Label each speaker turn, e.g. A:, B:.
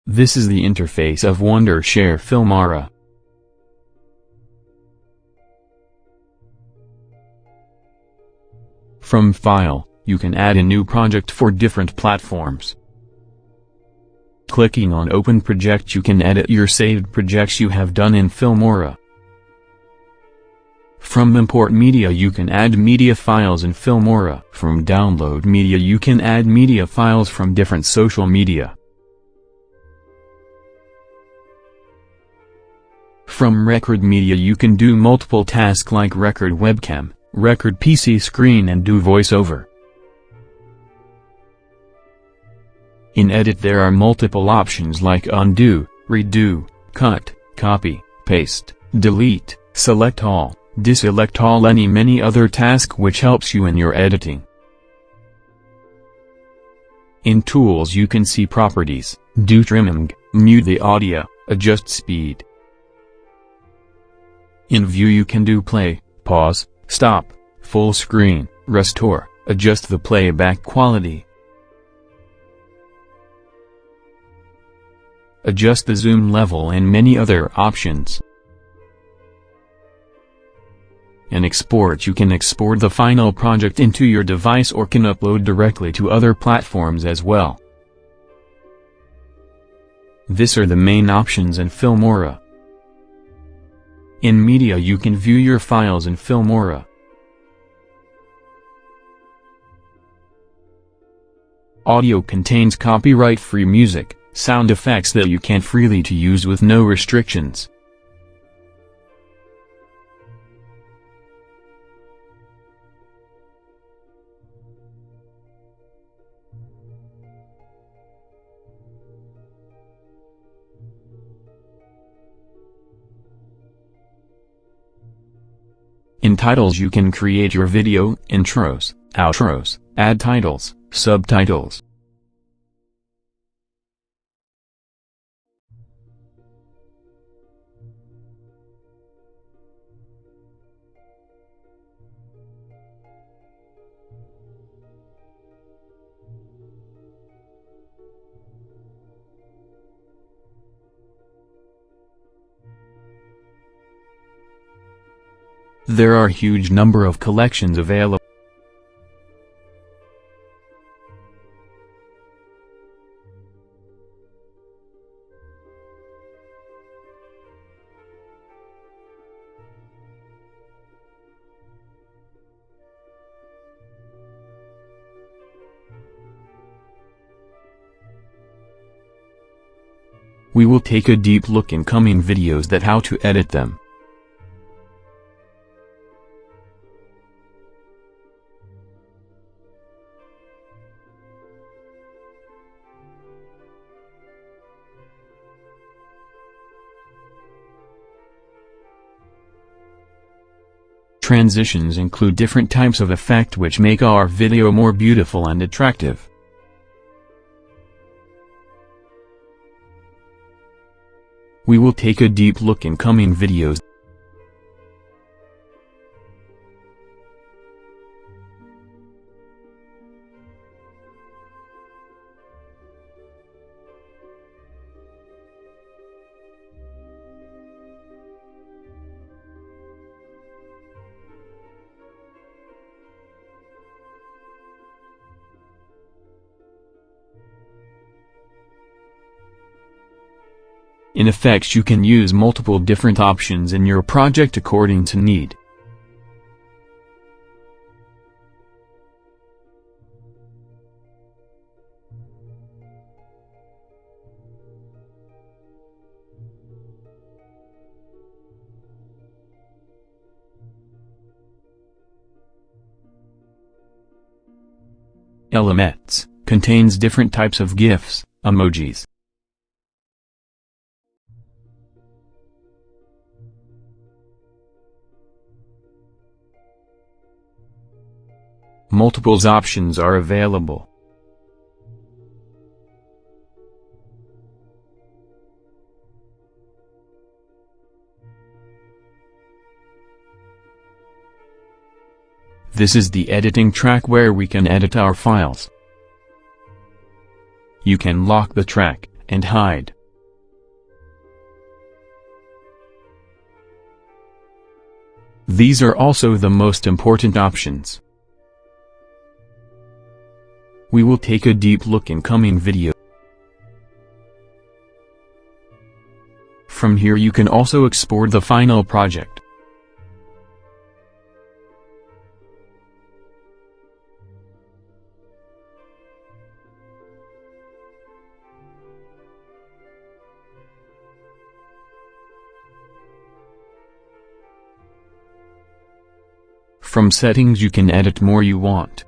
A: This is the interface of Wondershare Filmora. From File, you can add a new project for different platforms. Clicking on Open Project, you can edit your saved projects you have done in Filmora. From Import Media, you can add media files in Filmora. From Download Media, you can add media files from different social media. From Record Media, you can do multiple tasks like record webcam, record PC screen, and do voiceover. In Edit, there are multiple options like undo, redo, cut, copy, paste, delete, select all, deselect all, and many other tasks which helps you in your editing. In Tools, you can see Properties, do trimming, mute the audio, adjust speed. In View, you can do play, pause, stop, full screen, restore, adjust the playback quality, adjust the zoom level, and many other options. In Export, you can export the final project into your device or can upload directly to other platforms as well. These are the main options in Filmora. In Media, you can view your files in Filmora. Audio contains copyright-free music, sound effects that you can freely to use with no restrictions. In Titles, you can create your video, intros, outros, add titles, subtitles. There are huge number of collections available. We will take a deep look in coming videos that how to edit them. Transitions include different types of effect which make our video more beautiful and attractive. We will take a deep look in coming videos. In Effects, you can use multiple different options in your project according to need. Elements contains different types of GIFs, emojis. Multiple options are available. This is the editing track where we can edit our files. You can lock the track and hide These are also the most important options. We will take a deep look in coming video. From here you can also export the final project. From settings you can edit more you want.